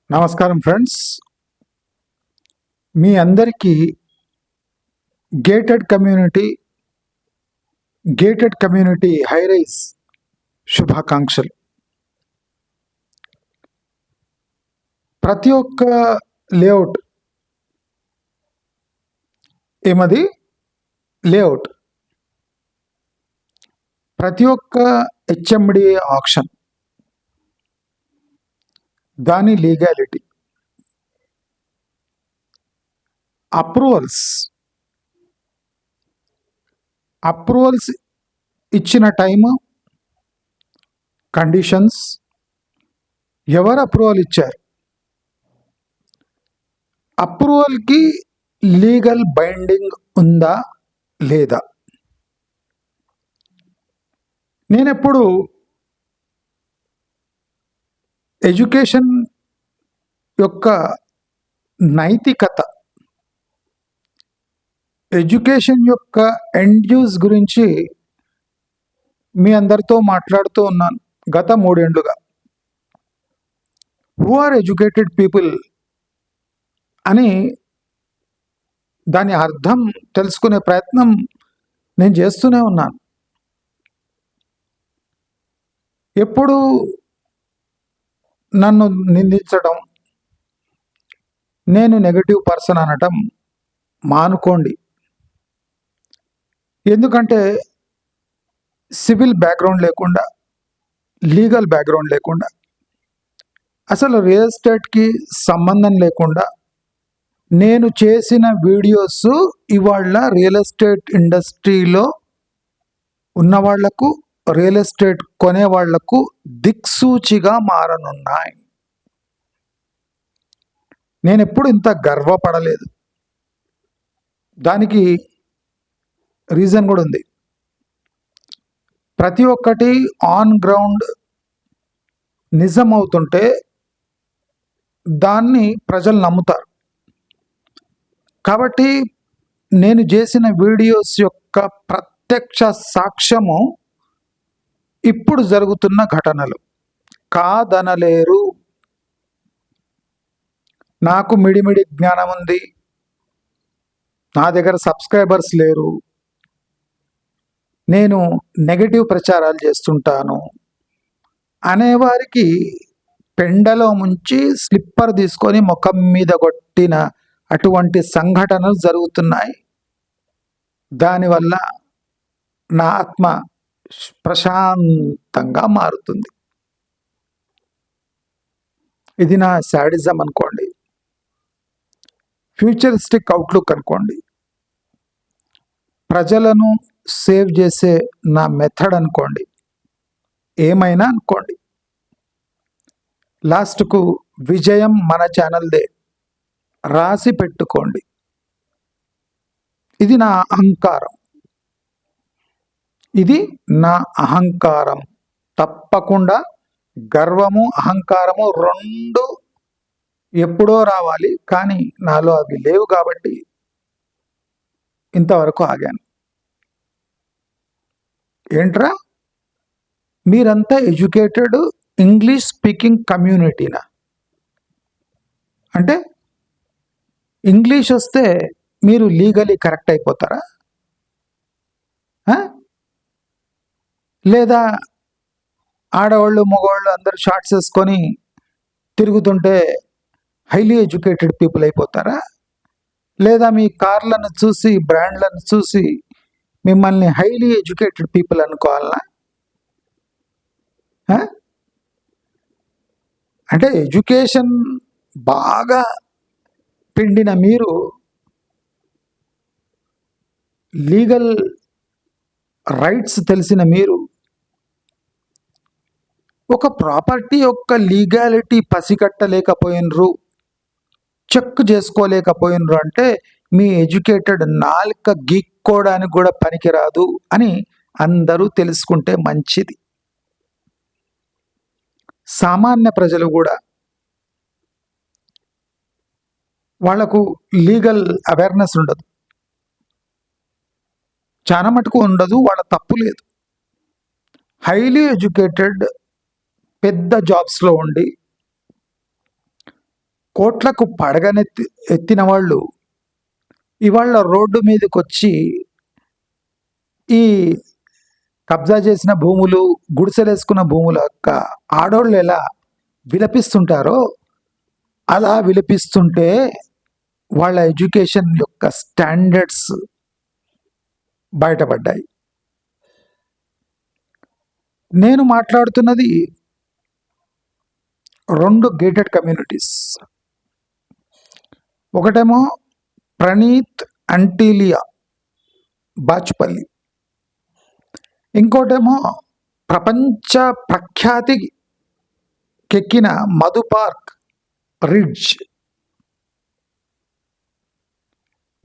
నమస్కారం ఫ్రెండ్స్, మీ అందరికీ gated community high-rise శుభాకాంక్షలు. ప్రతి ఒక్క లేఅవుట్ లేఅవుట్ ప్రతి ఒక్క హెచ్ఎండిఏ ఆక్షన్, దాని లీగాలిటీ, అప్రూవల్స్ ఇచ్చిన టైము, కండిషన్స్, ఎవరు అప్రూవల్ ఇచ్చారు, అప్రూవల్కి లీగల్ బైండింగ్ ఉందా లేదా. నేనెప్పుడు ఎడ్యుకేషన్ యొక్క నైతికత, ఎడ్యుకేషన్ యొక్క ఎండ్ యూజ్ గురించి మీ అందరితో మాట్లాడుతూ ఉన్నాను గత 3 ఏళ్లుగా. హూ ఆర్ ఎడ్యుకేటెడ్ పీపుల్ అని దాని అర్థం తెలుసుకునే ప్రయత్నం నేను చేస్తూనే ఉన్నాను. ఎప్పుడు నన్ను నిందించడం, నేను నెగటివ్ పర్సన్ అనటం మానుకోండి. ఎందుకంటే సివిల్ బ్యాక్గ్రౌండ్ లేకుండా, లీగల్ బ్యాక్గ్రౌండ్ లేకుండా, అసలు రియల్ ఎస్టేట్కి సంబంధం లేకుండా నేను చేసిన వీడియోస్ ఇవాళ రియల్ ఎస్టేట్ ఇండస్ట్రీలో ఉన్న వాళ్లకు, రియల్ ఎస్టేట్ కొనే వాళ్లకు దిక్సూచిగా మారనున్నాయి. నేను ఎప్పుడు ఇంత గర్వపడలేదు. దానికి రీజన్ కూడా ఉంది. ప్రతి ఒక్కటి ఆన్ గ్రౌండ్ నిజం అవుతుంటే దాన్ని ప్రజలు నమ్ముతారు. కాబట్టి నేను చేసిన వీడియోస్ యొక్క ప్రత్యక్ష సాక్ష్యము ఇప్పుడు జరుగుతున్న ఘటనలు, కాదనలేరు. నాకు మిడిమిడి జ్ఞానం ఉంది, నా దగ్గర సబ్స్క్రైబర్స్ లేరు, నేను నెగటివ్ ప్రచారాలు చేస్తుంటాను అనేవారికి పెండలో ముంచి స్లిప్పర్ తీసుకొని ముఖం మీద కొట్టిన అటువంటి సంఘటనలు జరుగుతున్నాయి. దానివల్ల నా ఆత్మ ప్రశాంతంగా మారుతుంది. ఇది నా శాడిజం అనుకోండి, ఫ్యూచరిస్టిక్ అవుట్లుక్ అనుకోండి, ప్రజలను సేవ్ చేసే నా మెథడ్ అనుకోండి, ఏమైనా అనుకోండి. లాస్ట్కు విజయం మన ఛానల్దే, రాసి పెట్టుకోండి. ఇది నా అహంకారం, తప్పకుండా గర్వము, అహంకారము రెండు ఎప్పుడో రావాలి, కానీ నాలో అవి లేవు కాబట్టి ఇంతవరకు ఆగాను. ఏంట్రా మీరంతా ఎడ్యుకేటెడ్ ఇంగ్లీష్ స్పీకింగ్ కమ్యూనిటీనా? అంటే ఇంగ్లీష్ వస్తే మీరు లీగలీ కరెక్ట్ అయిపోతారా? లేదా ఆడవాళ్ళు మగవాళ్ళు అందరూ షార్ట్స్ వేసుకొని తిరుగుతుంటే హైలీ ఎడ్యుకేటెడ్ పీపుల్ అయిపోతారా? లేదా మీ కార్లను చూసి, బ్రాండ్లను చూసి మిమ్మల్ని హైలీ ఎడ్యుకేటెడ్ పీపుల్ అనుకోవాలనా? అంటే ఎడ్యుకేషన్ బాగా పిండిన మీరు, లీగల్ రైట్స్ తెలిసిన మీరు, ఒక ప్రాపర్టీ యొక్క లీగాలిటీ పసిగట్టలేకపోయినరు, చెక్ చేసుకోలేకపోయినరు అంటే మీ ఎడ్యుకేటెడ్ నాలుక గీక్కోవడానికి కూడా పనికిరాదు అని అందరూ తెలుసుకుంటే మంచిది. సామాన్య ప్రజలు కూడా, వాళ్లకు లీగల్ అవేర్నెస్ ఉండదు, చాలా మటుకు ఉండదు, వాళ్ళ తప్పు లేదు. హైలీ ఎడ్యుకేటెడ్ పెద్ద జాబ్స్లో ఉండి కోట్లకు పడగనెత్తి ఎత్తిన వాళ్ళు ఇవాళ రోడ్డు మీదకి వచ్చి ఈ కబ్జా చేసిన భూములు, గుడిసెలేసుకున్న భూముల యొక్క ఆడోళ్ళు ఎలా విలపిస్తుంటారో అలా విలపిస్తుంటే వాళ్ళ ఎడ్యుకేషన్ యొక్క స్టాండర్డ్స్ బయటపడ్డాయి. నేను మాట్లాడుతున్నది 2 గేటెడ్ కమ్యూనిటీస్. ఒకటేమో ప్రణీత్ అంటీలియా బాచుపల్లి, ఇంకోటేమో ప్రపంచ ప్రఖ్యాతికెక్కిన మధు పార్క్ రిడ్జ్.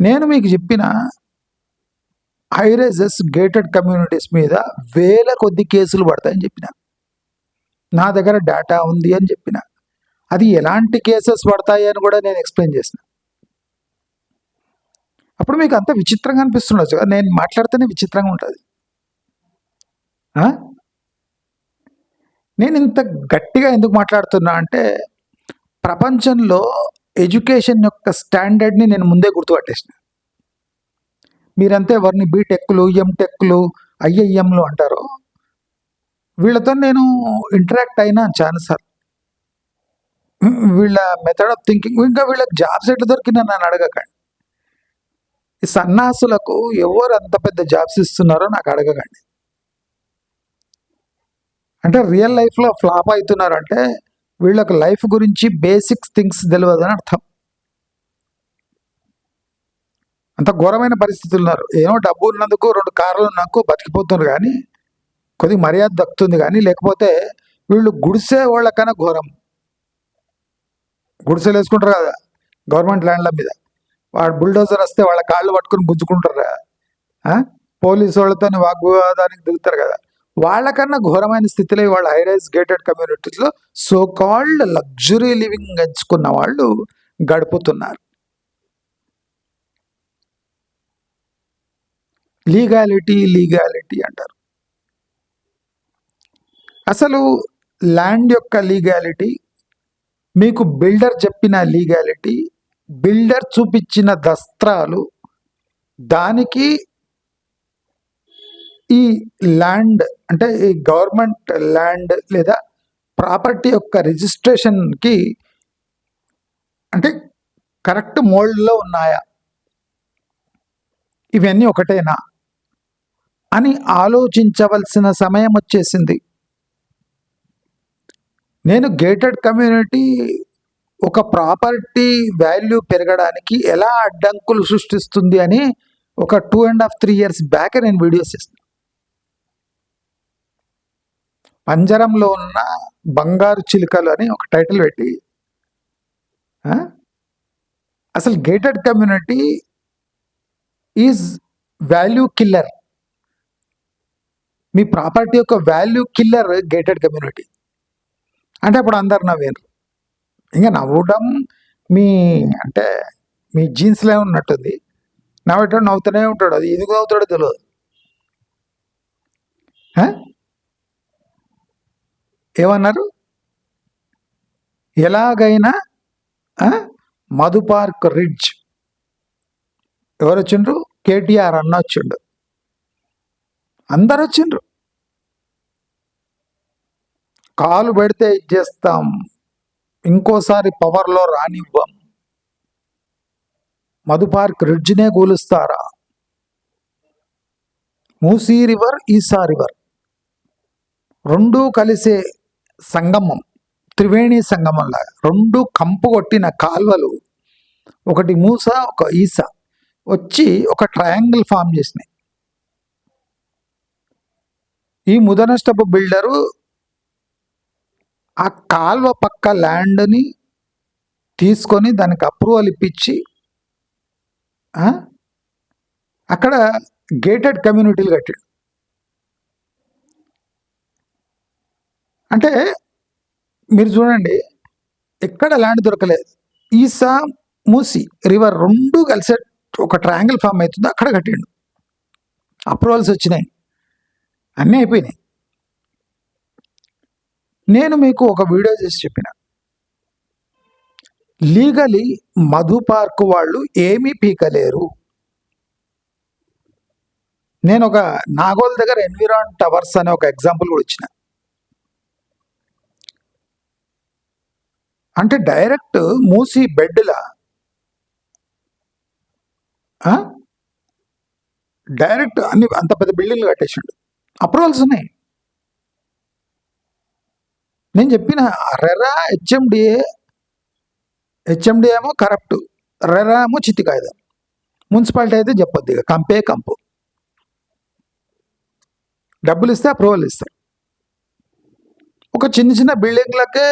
నేను మీకు చెప్పిన హైరైజెస్ గేటెడ్ కమ్యూనిటీస్ మీద వేల కొద్ది కేసులు పడతాయని చెప్పిన, నా దగ్గర డేటా ఉంది అని చెప్పిన. అది ఎలాంటి కేసెస్ పడతాయి అని కూడా నేను ఎక్స్ప్లెయిన్ చేసిన. అప్పుడు మీకు అంత విచిత్రంగా అనిపిస్తుండొచ్చు కదా, నేను మాట్లాడితేనే విచిత్రంగా ఉంటుంది. నేను ఇంత గట్టిగా ఎందుకు మాట్లాడుతున్నా అంటే ప్రపంచంలో ఎడ్యుకేషన్ యొక్క స్టాండర్డ్ని నేను ముందే గుర్తుపట్టేసిన. మీరంతా ఎవరిని బీటెక్లు, ఎంటెక్లు, ఐఐఎంలు అంటారో వీళ్ళతో నేను ఇంటరాక్ట్ అయినా చాలాసార్లు. వీళ్ళ మెథడ్ ఆఫ్ థింకింగ్, ఇంకా వీళ్ళకి జాబ్స్ ఎట్లా దొరికినా నన్ను అడగకండి. ఈ సన్నాసులకు ఎవరు అంత పెద్ద జాబ్స్ ఇస్తున్నారో నాకు అడగకండి. అంటే రియల్ లైఫ్లో ఫ్లాప్ అవుతున్నారంటే వీళ్ళకి లైఫ్ గురించి బేసిక్స్ థింగ్స్ తెలియదు అని అర్థం. అంత ఘోరమైన పరిస్థితులు ఉన్నారు. ఏమో డబ్బు ఉన్నందుకు 2 కార్లు ఉన్నందుకు బతికిపోతున్నారు, కానీ కొద్దిగా మర్యాద దక్కుతుంది. కానీ లేకపోతే వీళ్ళు గుడిసే వాళ్ళకన్నా ఘోరం. గుడిసెలు వేసుకుంటారు కదా గవర్నమెంట్ ల్యాండ్ల మీద, వాడు బుల్డోజర్ వస్తే వాళ్ళ కాళ్ళు పట్టుకుని గుంజుకుంటారు కదా, పోలీసు వాళ్ళతో వాగ్వివాదానికి దిగుతారు కదా, వాళ్ళకన్నా ఘోరమైన స్థితిలో వాళ్ళ హైరైజ్ గేటెడ్ కమ్యూనిటీస్లో సో కాల్డ్ లగ్జరీ లివింగ్ ఎంచుకున్న వాళ్ళు గడుపుతున్నారు. లీగాలిటీ అంటారు. అసలు ల్యాండ్ యొక్క లీగాలిటీ, మీకు బిల్డర్ చెప్పిన లీగాలిటీ, బిల్డర్ చూపించిన దస్త్రాలు, దానికి ఈ ల్యాండ్ అంటే ఈ గవర్నమెంట్ ల్యాండ్ లేదా ప్రాపర్టీ యొక్క రిజిస్ట్రేషన్కి అంటే కరెక్ట్ మోల్డ్లో ఉన్నాయా, ఇవన్నీ ఒకటేనా అని ఆలోచించవలసిన సమయం వచ్చేసింది. నేను గేటెడ్ కమ్యూనిటీ ఒక ప్రాపర్టీ వాల్యూ పెరగడానికి ఎలా అడ్డంకులు సృష్టిస్తుంది అని ఒక 2.5-3 years బ్యాక్ నేను వీడియోస్ చేస్తాను. పంజరంలో ఉన్న బంగారు చిలుకలు అని ఒక టైటిల్ పెట్టి, అసలు gated community is value killer. Me property యొక్క వాల్యూ కిల్లర్ గేటెడ్ కమ్యూనిటీ అంటే అప్పుడు అందరు నవ్వేరు. ఇంకా నవ్వడం మీ అంటే మీ జీన్స్లో ఉన్నట్టుంది. నవ్వేటోడు నవ్వుతూనే ఉంటాడు, అది ఎందుకు నవ్వుతాడో తెలియదు. ఏమన్నారు, ఎలాగైనా మధు పార్క్ రిడ్జ్ ఎవరు వచ్చిండ్రు, కేటీఆర్ అన్న వచ్చిండు, అందరు వచ్చిండ్రు. కాలు పెడితే ఇచ్చేస్తాం, ఇంకోసారి పవర్లో రానివ్వం, మధు పార్క్ రిడ్జ్నే కూలుస్తారా, మూసీ రివర్ ఈసా రివర్ 2 కలిసే సంగమం, త్రివేణి సంగమం లాగా 2 కంపు కొట్టిన కాల్వలు, ఒకటి మూస ఒక ఈసా వచ్చి ఒక ట్రయాంగిల్ ఫామ్ చేసినాయి. ఈ ముదనష్టపు బిల్డరు ఆ కాల్వ పక్క ల్యాండ్ని తీసుకొని దానికి అప్రూవల్ ఇప్పించి అక్కడ గేటెడ్ కమ్యూనిటీలు కట్టాడు. అంటే మీరు చూడండి, ఎక్కడ ల్యాండ్ దొరకలేదు. ఈసా మూసి రివర్ 2 కలిసే ఒక ట్రయాంగిల్ ఫామ్ అవుతుంది, అక్కడ కట్టిండు. అప్రూవల్స్ వచ్చినాయి, అన్నీ అయిపోయినాయి. నేను మీకు ఒక వీడియో చేసి చెప్పిన, లీగలీ మధు పార్క్ వాళ్ళు ఏమీ పీకలేరు. నేను ఒక నాగోల్ దగ్గర ఎన్విరాన్ టవర్స్ అనే ఒక ఎగ్జాంపుల్ కూడా ఇచ్చిన. అంటే డైరెక్ట్ మూసి బెడ్లా డైరెక్ట్ అన్ని అంత పెద్ద బిల్డింగ్లు కట్టేసిండు, అప్రూవల్స్ ఉన్నాయి. నేను చెప్పిన రెరా హెచ్ఎండిఏ ఏమో కరప్ట్, రెరా ఏమో చిత్తి కాగితం, మున్సిపాలిటీ అయితే చెప్పొద్దు, ఇక కంపే కంపు. డబ్బులు ఇస్తే అప్రూవల్ ఇస్తారు. ఒక చిన్న చిన్న బిల్డింగ్లకే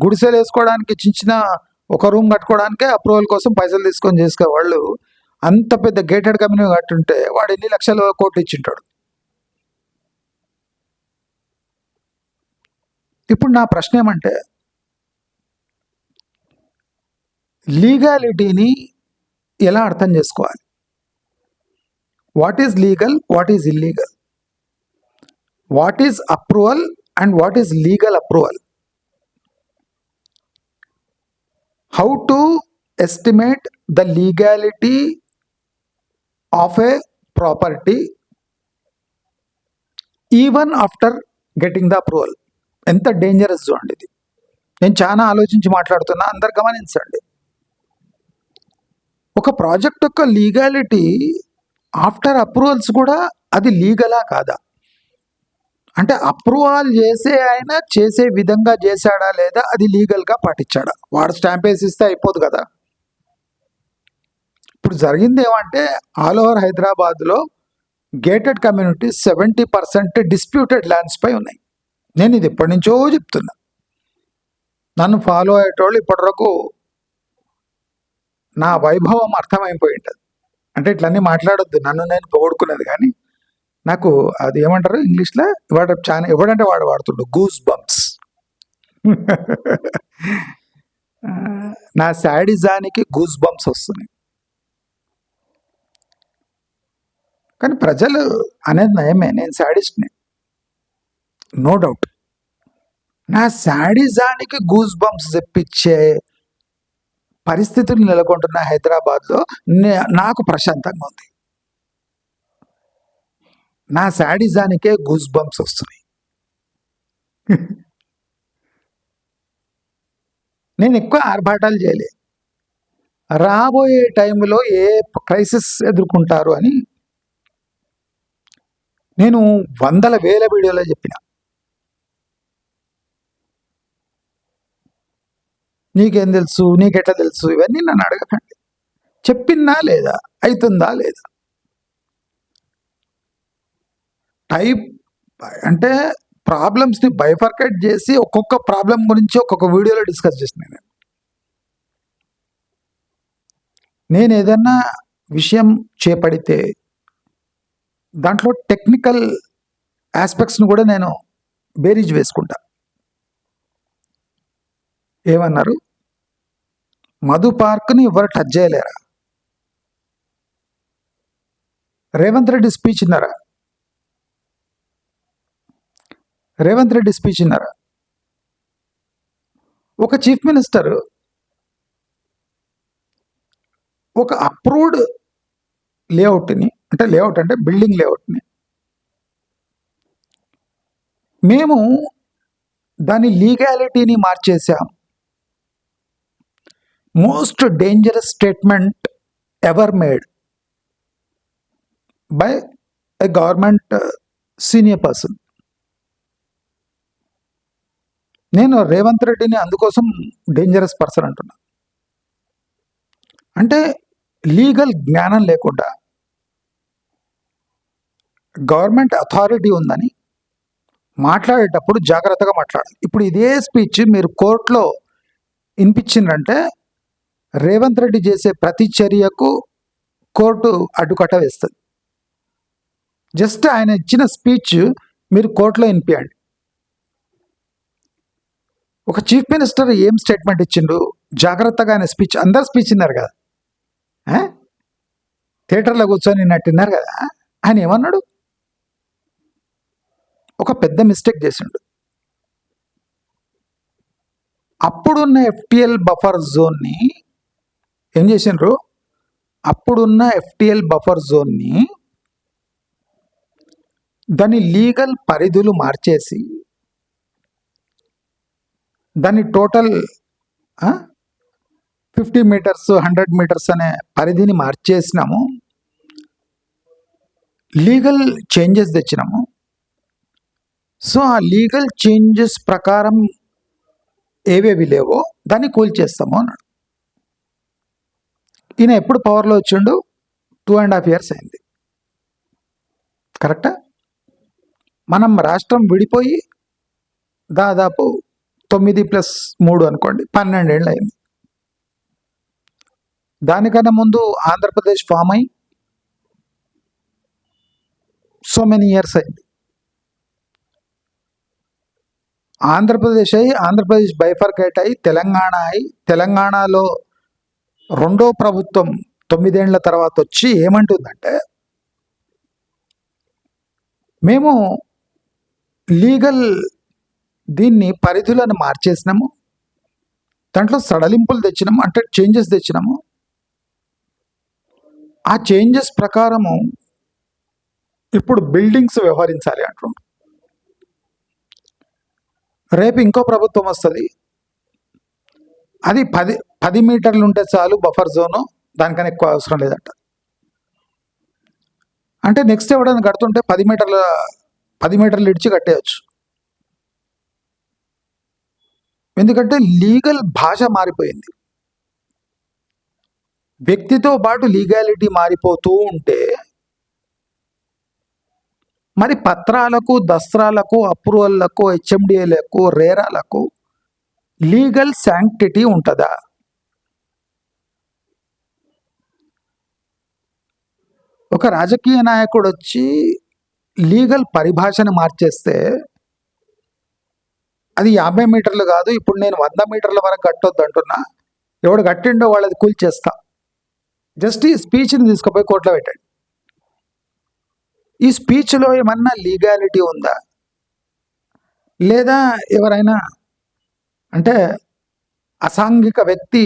గుడిసెలు వేసుకోవడానికి చిన్న ఒక రూమ్ కట్టుకోవడానికే అప్రూవల్ కోసం పైసలు తీసుకొని చేసుకునే వాళ్ళు అంత పెద్ద గేటెడ్ కమ్యూనిటీ కట్టుంటే వాడు ఎన్ని లక్షల కోట్లు ఇచ్చింటాడు. ఇప్పుడు నా ప్రశ్న ఏమంటే, లీగాలిటీని ఎలా అర్థం చేసుకోవాలి? What is legal, what is illegal, what is approval and what is legal approval, how to estimate the legality of A property even after getting the approval. ఎంత డేంజరస్ చూడండి ఇది. నేను చాలా ఆలోచించి మాట్లాడుతున్నా, అందరు గమనించండి. ఒక ప్రాజెక్ట్ యొక్క లీగాలిటీ ఆఫ్టర్ అప్రూవల్స్ కూడా అది లీగలా కాదా? అంటే అప్రూవల్ చేసే ఆయన చేసే విధంగా చేశాడా లేదా, అది లీగల్గా పాటించాడా? వాడు స్టాంప్ వేసి ఇస్తే అయిపోదు కదా. ఇప్పుడు జరిగింది ఏమంటే, ఆల్ ఓవర్ హైదరాబాద్లో గేటెడ్ కమ్యూనిటీస్ 70% డిస్ప్యూటెడ్ ల్యాండ్స్ పై ఉన్నాయి. నేను ఇది ఎప్పటి నుంచో చెప్తున్నా. నన్ను ఫాలో అయ్యేటోళ్ళు ఇప్పటివరకు నా వైభవం అర్థమైపోయి ఉంటుంది. అంటే ఇట్లన్నీ మాట్లాడొద్దు, నన్ను నేను పొగడుకునేది, కానీ నాకు అది ఏమంటారు ఇంగ్లీష్లో, వాడు చాలా ఎవడంటే వాడు వాడుతుండు గూస్ బంప్స్. నా శాడిజానికి గూస్ బంప్స్ వస్తున్నాయి. కానీ ప్రజలు అనేది నయమే, నేను శాడిస్ట్ని, నో డౌట్. నా శాడిజానికి గూస్ బంప్స్ తెప్పించే పరిస్థితులు నెలకొంటున్న హైదరాబాద్లో నాకు ప్రశాంతంగా ఉంది. నా శాడిజానికే గూస్ బంప్స్ వస్తున్నాయి. నేను ఎక్కువ ఆర్భాటాలు చేయలే, రాబోయే టైంలో ఏ క్రైసిస్ ఎదుర్కొంటారు అని నేను వందల వేల వీడియోలో చెప్పిన. నీకేం తెలుసు, నీకెట్లా తెలుసు, ఇవన్నీ నన్ను అడగకండి. చెప్పిందా లేదా, అవుతుందా లేదా. టైప్ అంటే ప్రాబ్లమ్స్ని బైఫర్కేట్ చేసి ఒక్కొక్క ప్రాబ్లం గురించి ఒక్కొక్క వీడియోలో డిస్కస్ చేసిన. నేను ఏదన్నా విషయం చేపడితే దాంట్లో టెక్నికల్ ఆస్పెక్ట్స్ని కూడా నేను బేరీజ్ వేసుకుంటా. ఏమన్నారు, మధు పార్క్ని ఎవరు టచ్ చేయలేరా? రేవంత్ రెడ్డి స్పీచ్ విన్నారా? రేవంత్ రెడ్డి స్పీచ్ విన్నారా? ఒక చీఫ్ మినిస్టర్ ఒక అప్రూవ్డ్ లేఅవుట్ని, అంటే లేఅవుట్ అంటే బిల్డింగ్ లేఅవుట్ని, మేము దాని లీగాలిటీని మార్చేసాం, most dangerous statement ever made by a government senior person. నేను రేవంత్ రెడ్డిని అందుకోసం డేంజరస్ పర్సన్ అంటున్నా. అంటే లీగల్ జ్ఞానం లేకుండా గవర్నమెంట్ అథారిటీ ఉందని మాట్లాడేటప్పుడు జాగ్రత్తగా మాట్లాడాలి. ఇప్పుడు ఇదే స్పీచ్ మీరు కోర్టులో వినిపించిందంటే రేవంత్ రెడ్డి చేసే ప్రతి చర్యకు కోర్టు అడ్డుకట్ట వేస్తుంది. జస్ట్ ఆయన ఇచ్చిన స్పీచ్ మీరు కోర్టులో వినిపించండి. ఒక చీఫ్ మినిస్టర్ ఏం స్టేట్మెంట్ ఇచ్చిండు, జాగ్రత్తగా ఆయన స్పీచ్, అందరు స్పీచ్ విన్నారు కదా, థియేటర్లో కూర్చొని నట్టిన్నారు కదా. ఆయన ఏమన్నాడు, ఒక పెద్ద మిస్టేక్ చేసిండు. అప్పుడున్న ఎఫ్టిఎల్ బఫర్ జోన్ని ఏం చేసిండ్రు? అప్పుడున్న ఎఫ్టిఎల్ బఫర్ జోన్ని దాని లీగల్ పరిధులు మార్చేసి దాని టోటల్ 50 మీటర్స్ 100 మీటర్స్ అనే పరిధిని మార్చేసినాము. లీగల్ చేంజెస్ తెచ్చినాము. సో ఆ లీగల్ చేంజెస్ ప్రకారం ఏవేవి లేవో దాన్ని కూల్చేస్తాము అన్నాడు. ఈయన ఎప్పుడు పవర్లో వచ్చిండు? 2.5 years అయింది. కరెక్టా? మనం రాష్ట్రం విడిపోయి దాదాపు 9+3 అనుకోండి 12 ఏళ్ళు అయింది. దానికన్నా ముందు ఆంధ్రప్రదేశ్ ఫామ్ అయి సో మెనీ ఇయర్స్ అయింది. ఆంధ్రప్రదేశ్ బైఫర్కేట్ అయి తెలంగాణలో రెండో ప్రభుత్వం 9 ఏళ్ల తర్వాత వచ్చి ఏమంటుందంటే, మేము లీగల్ దీన్ని పరిధులను మార్చేసినాము, దాంట్లో సడలింపులు తెచ్చినాము, అంటే చేంజెస్ తెచ్చినాము. ఆ చేంజెస్ ప్రకారము ఇప్పుడు బిల్డింగ్స్ వ్యవహరించాలి అంటున్నాం. రేపు ఇంకో ప్రభుత్వం వస్తుంది, అది 10 మీటర్లు ఉంటే చాలు బఫర్ జోను, దానికన్నా ఎక్కువ అవసరం లేదంట. అంటే నెక్స్ట్ ఎవడైనా కడుతుంటే 10 మీటర్లు ఇడిచి కట్టేయచ్చు. ఎందుకంటే లీగల్ భాష మారిపోయింది. వ్యక్తితో పాటు లీగాలిటీ మారిపోతూ ఉంటే మరి పత్రాలకు, దస్త్రాలకు, అప్రూవల్లకు, హెచ్ఎండిఏలకు, రేరాలకు లీగల్ శాంక్టిటీ ఉంటుందా? ఒక రాజకీయ నాయకుడు వచ్చి లీగల్ పరిభాషను మార్చేస్తే అది 50 మీటర్లు కాదు, ఇప్పుడు నేను 100 మీటర్ల వరకు కట్టొద్దు అంటున్నా, ఎవడు కట్టిండో వాళ్ళది కూల్చేస్తా, జస్ట్ ఈ స్పీచ్ని తీసుకుపోయి కోర్టులో పెట్టండి. ఈ స్పీచ్లో ఏమన్నా లీగాలిటీ ఉందా? లేదా ఎవరైనా అంటే అసాంఘిక వ్యక్తి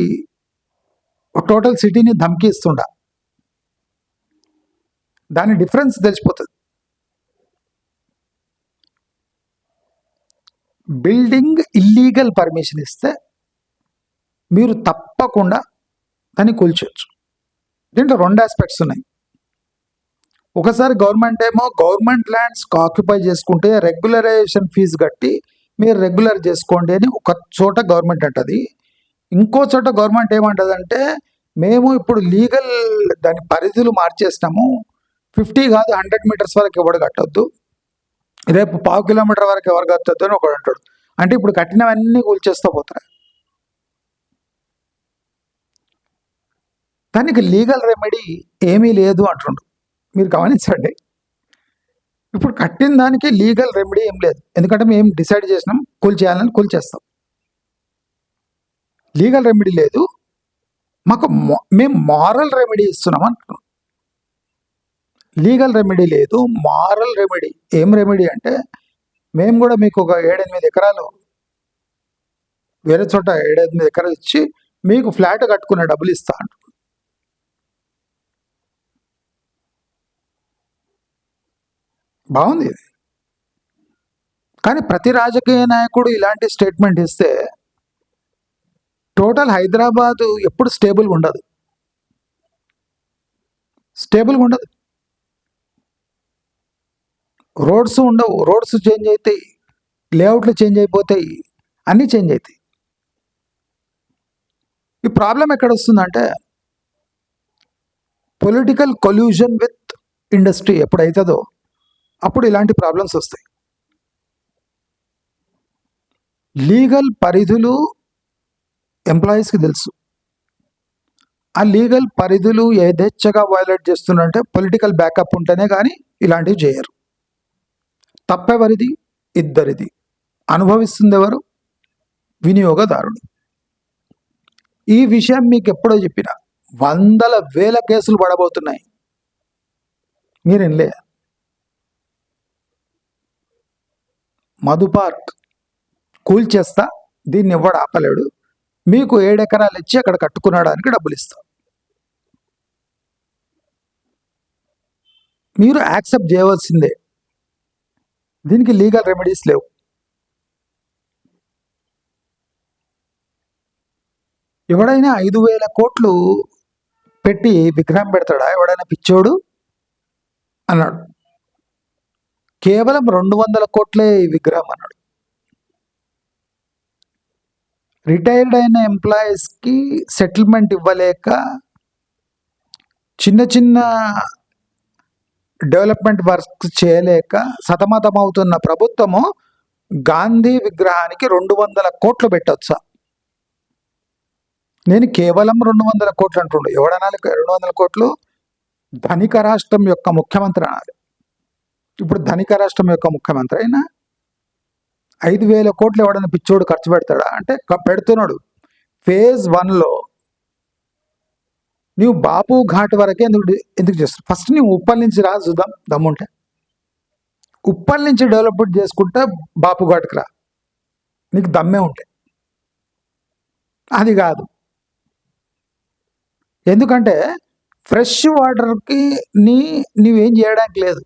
టోటల్ సిటీని ధమ్కిస్తుండా? దాని డిఫరెన్స్ తెలిసిపోతుంది. బిల్డింగ్ ఇల్లీగల్ పర్మిషన్ ఇస్తే మీరు తప్పకుండా దాన్ని కూల్చొచ్చు. దీంట్లో 2 ఆస్పెక్ట్స్ ఉన్నాయి. ఒకసారి గవర్నమెంట్ ఏమో గవర్నమెంట్ ల్యాండ్స్ ఆక్యుపై చేసుకుంటే రెగ్యులరైజేషన్ ఫీజు కట్టి మీరు రెగ్యులర్ చేసుకోండి అని ఒక చోట గవర్నమెంట్ అంటది. ఇంకో చోట గవర్నమెంట్ ఏమంటదంటే, మేము ఇప్పుడు లీగల్ దాని పరిధులు మార్చేసినాము, 50 కాదు 100 మీటర్స్ వరకు ఎవడు కట్టొద్దు, రేపు 1/2 కిలోమీటర్ వరకు ఎవరు కట్టొద్దు అని ఒకడు అంటాడు. అంటే ఇప్పుడు కట్టినవన్నీ కూల్చేస్తూ పోతారు. దానికి లీగల్ రెమెడీ ఏమీ లేదు అంటుండు. మీరు గమనించండి, ఇప్పుడు కట్టిన దానికి లీగల్ రెమెడీ ఏం లేదు. ఎందుకంటే మేము డిసైడ్ చేసినాం కూల్చేయాలని, కూల్చేస్తాం. లీగల్ రెమెడీ లేదు, మేము మారల్ రెమెడీ ఇస్తున్నాం అంటున్నాం. లీగల్ రెమెడీ లేదు, మారల్ రెమెడీ. ఏం రెమెడీ అంటే, మేము కూడా మీకు ఒక 7-8 ఎకరాలు వేరే చోట 7-8 ఎకరాలు ఇచ్చి మీకు ఫ్లాట్ కట్టుకునే డబ్బులు ఇస్తా అంటు. బాగుంది ఇది. కానీ ప్రతి రాజకీయ నాయకుడు ఇలాంటి స్టేట్మెంట్ ఇస్తే టోటల్ హైదరాబాదు ఎప్పుడు స్టేబుల్గా ఉండదు. రోడ్స్ ఉండవు, రోడ్స్ చేంజ్ అవుతాయి, లేఅవుట్లు చేంజ్ అయిపోతాయి, అన్నీ చేంజ్ అవుతాయి. ఈ ప్రాబ్లం ఎక్కడ వస్తుందంటే, పొలిటికల్ కొల్యూషన్ విత్ ఇండస్ట్రీ ఎప్పుడైతుందో అప్పుడు ఇలాంటి ప్రాబ్లమ్స్ వస్తాయి. లీగల్ పరిధులు ఎంప్లాయీస్కి తెలుసు. ఆ లీగల్ పరిధులు యథేచ్ఛగా వైలేట్ చేస్తున్నారంటే పొలిటికల్ బ్యాకప్ ఉంటేనే కానీ ఇలాంటివి చేయరు. తప్పెవరిది? ఇద్దరిది. అనుభవిస్తుంది ఎవరు? వినియోగదారుడు. ఈ విషయం మీకు ఎప్పుడో చెప్పిన, 100,000 కేసులు పడబోతున్నాయి, మీరేంలే. మధు పార్క్ కూల్చేస్తా, దీన్ని ఎవడు ఆపలేడు. మీకు 7 ఎకరాలు ఇచ్చి అక్కడ కట్టుకునడానికి డబ్బులు ఇస్తాం. మీరు యాక్సెప్ట్ చేయవలసిందే. దీనికి లీగల్ రెమెడీస్ లేవు. ఎవడైనా 5,000 కోట్లు పెట్టి విగ్రహం పెడతాడా? ఎవడైనా పిచ్చోడు అన్నాడు. కేవలం 200 కోట్లే ఈ విగ్రహం అన్నాడు. రిటైర్డ్ అయిన ఎంప్లాయీస్కి సెటిల్మెంట్ ఇవ్వలేక చిన్న చిన్న డెవలప్మెంట్ వర్క్ చేయలేక సతమతమవుతున్న ప్రభుత్వము గాంధీ విగ్రహానికి 200 కోట్లు పెట్టొచ్చా? నేను కేవలం 200 కోట్లు అంటుండు. ఎవడనాలి 200 కోట్లు? ధనిక రాష్ట్రం యొక్క ముఖ్యమంత్రి అనాలి. ఇప్పుడు ధనిక రాష్ట్రం యొక్క ముఖ్యమంత్రి అయినా 5,000 కోట్లు ఎవడైనా పిచ్చోడు ఖర్చు పెడతాడా అంటే పెడుతున్నాడు. ఫేజ్ 1లో నీవు బాపు ఘాట్ వరకే ఎందుకు చేస్తున్నావు? ఫస్ట్ నీవు ఉప్పల్ నుంచి రా, చూద్దాం దమ్ముంటే. ఉప్పల్ నుంచి డెవలప్మెంట్ చేసుకుంటా బాపు ఘాట్కి రా, నీకు దమ్మే ఉంటే. అది కాదు. ఎందుకంటే ఫ్రెష్ వాటర్కి నీవేం చేయడానికి లేదు.